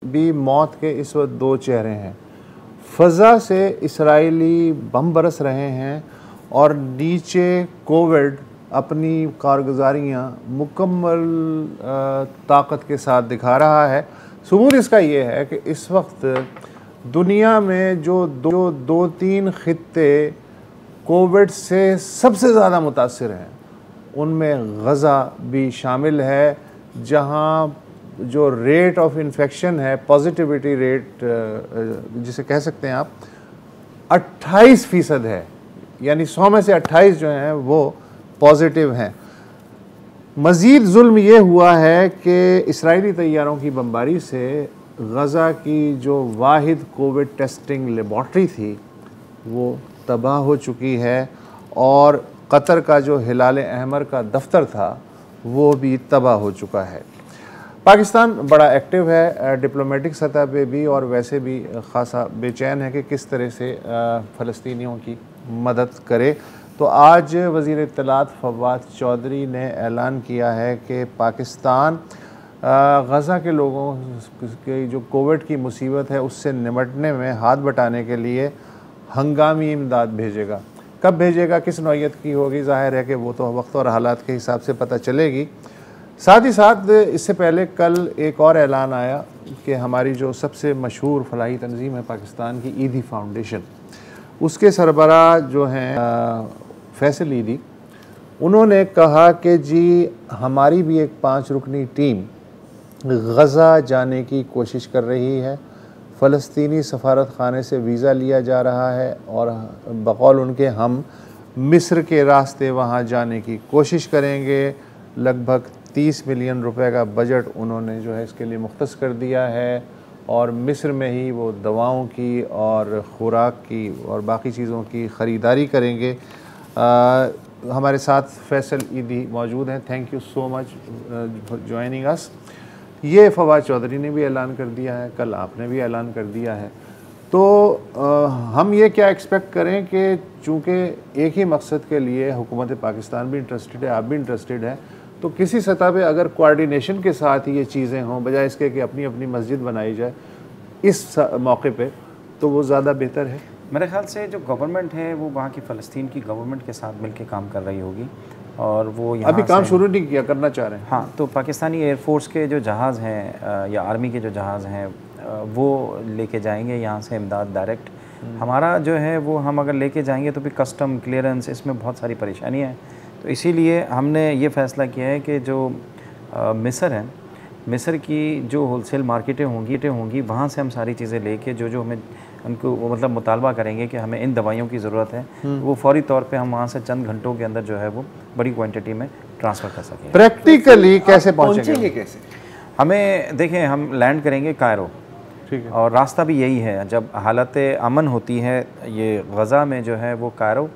भी मौत के इस वक्त दो चेहरे हैं। फ़ज़ा से इसराइली बम बरस रहे हैं और नीचे कोविड अपनी कारगुजारियाँ मुकम्मल ताकत के साथ दिखा रहा है। सबूत इसका ये है कि इस वक्त दुनिया में जो दो तीन खित्ते कोविड से सबसे ज़्यादा मुतासिर हैं, उनमें गज़ा भी शामिल है, जहाँ जो रेट ऑफ इन्फेक्शन है, पॉजिटिविटी रेट जिसे कह सकते हैं आप, 28% है। यानी 100 में से 28 जो हैं वो पॉजिटिव हैं। मज़ीद जुल्म ये हुआ है कि इसराइली तैयारों की बमबारी से गज़ा की जो वाहिद कोविड टेस्टिंग लेबॉर्ट्री थी वो तबाह हो चुकी है, और कतर का जो हिलाल अहमर का दफ्तर था वो भी तबाह हो चुका है। पाकिस्तान बड़ा एक्टिव है डिप्लोमेटिक सतह पे भी, और वैसे भी ख़ासा बेचैन है कि किस तरह से फ़लस्तीनियों की मदद करे। तो आज वज़ीर इत्तलात फवाद चौधरी ने ऐलान किया है कि पाकिस्तान गज़ा के लोगों के जो कोविड की मुसीबत है उससे निपटने में हाथ बटाने के लिए हंगामी इमदाद भेजेगा। कब भेजेगा, किस नौइयत की होगी, ज़ाहिर है कि वो तो वक्त और हालात के हिसाब से पता चलेगी। साथ ही साथ इससे पहले कल एक और ऐलान आया कि हमारी जो सबसे मशहूर फलाही तंजीम है पाकिस्तान की, ईदी फाउंडेशन, उसके सरबराह जो हैं फैसल ईदी, उन्होंने कहा कि जी हमारी भी एक 5 रुकनी टीम गज़ा जाने की कोशिश कर रही है। फ़लस्तीनी सफारत खाने से वीज़ा लिया जा रहा है और बकौल उनके हम मिस्र के रास्ते वहाँ जाने की कोशिश करेंगे। लगभग 30 मिलियन रुपए का बजट उन्होंने जो है इसके लिए मुख्तस कर दिया है, और मिस्र में ही वो दवाओं की और खुराक की और बाकी चीज़ों की ख़रीदारी करेंगे। हमारे साथ फैसल ईदी मौजूद हैं। Thank you so much for joining us. ये फवाद चौधरी ने भी ऐलान कर दिया है, कल आपने भी ऐलान कर दिया है। तो हम ये क्या एक्सपेक्ट करें कि चूँकि एक ही मकसद के लिए हुकूमत पाकिस्तान भी इंटरेस्टेड है, आप भी इंटरेस्टेड है, तो किसी सतह पे अगर कोऑर्डिनेशन के साथ ये चीज़ें हों, बजाय इसके कि अपनी अपनी मस्जिद बनाई जाए इस मौके पे, तो वो ज़्यादा बेहतर है। मेरे ख्याल से जो गवर्नमेंट है वो वहाँ की फ़लस्तीन की गवर्नमेंट के साथ मिलकर काम कर रही होगी, और वो यहाँ अभी काम शुरू नहीं किया, करना चाह रहे हैं। हाँ, तो पाकिस्तानी एयरफोर्स के जो जहाज़ हैं या आर्मी के जो जहाज़ हैं वो लेके जाएंगे यहाँ से इमदाद डायरेक्ट। हमारा जो है वो हम अगर लेके जाएंगे तो भी कस्टम क्लियरेंस, इसमें बहुत सारी परेशानियाँ हैं। तो इसीलिए हमने ये फ़ैसला किया है कि जो मिस्र है, मिस्र की जो होलसेल मार्केटें होंगी वहाँ से हम सारी चीज़ें लेके जो हमें उनको मतलब मुतालबा करेंगे कि हमें इन दवाइयों की ज़रूरत है, वो फौरी तौर पे हम वहाँ से चंद घंटों के अंदर जो है वो बड़ी क्वांटिटी में ट्रांसफ़र कर सकें। प्रैक्टिकली कैसे पहुँचेंगे? कैसे हमें देखें, हम लैंड करेंगे कायरो, ठीक है, और रास्ता भी यही है। जब हालत अमन होती है ये गज़ा में जो है वो कायरो,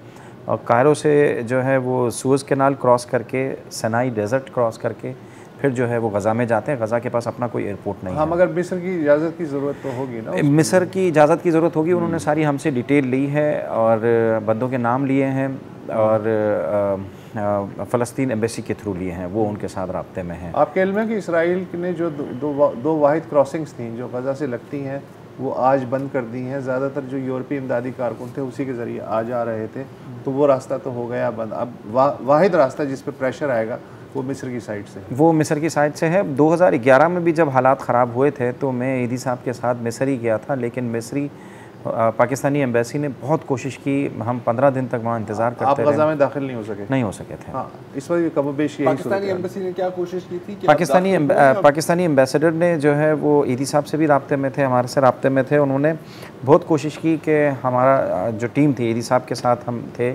और कायरो से जो है वो सूएज़ कैनाल क्रॉस करके सनाई डेज़र्ट क्रॉस करके फिर जो है वो गज़ा में जाते हैं। गज़ा के पास अपना कोई एयरपोर्ट नहीं है। मगर मिस्र की इजाज़त की ज़रूरत तो होगी ना? मिस्र की इजाज़त की ज़रूरत होगी। उन्होंने सारी हमसे डिटेल ली है और बंदों के नाम लिए हैं, और फ़लस्तीन एम्बेसी के थ्रू लिए हैं, वो उनके साथ राब्ते में हैं। आपके इल्म है कि इसराइल ने जो दो वाहिद क्रॉसिंग्स थी जो गज़ा से लगती हैं वो आज बंद कर दी हैं। ज़्यादातर जो यूरोपीय इमदादी कारकुन थे उसी के ज़रिए आ जा रहे थे, तो वो रास्ता तो हो गया बंद। अब वाहिद रास्ता जिस पे प्रेशर आएगा वो मिस्र की साइड से, वो मिस्र की साइड से है। 2011 में भी जब हालात ख़राब हुए थे तो मैं ईदी साहब के साथ मिस्र ही गया था, लेकिन मिस्री पाकिस्तानी एम्बेसी ने बहुत कोशिश की। हम 15 दिन तक वहाँ इंतज़ार करते रहे। आप गज़ा में दाखिल नहीं हो सके थे। हाँ, इस वक्त कमोबेश पाकिस्तानी एम्बेसी ने क्या कोशिश की थी कि पाकिस्तानी एम्बेसडर ने जो है वो ईदी साहब से भी राब्ते में थे, हमारे से राब्ते में थे। उन्होंने बहुत कोशिश की कि हमारा जो टीम थी, ईदी साहब के साथ हम थे,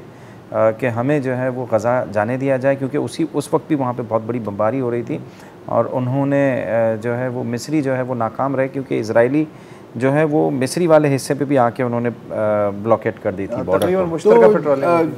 कि हमें जो है वो गज़ा जाने दिया जाए, क्योंकि उस वक्त भी वहाँ पे बहुत बड़ी बमबारी हो रही थी। और उन्होंने जो है वो मिस्री जो है वो नाकाम रहे, क्योंकि इजरायली जो है वो मिस्री वाले हिस्से पे भी आके उन्होंने ब्लॉकेट कर दी थी बॉर्डर। मुश्तरका पेट्रोलिंग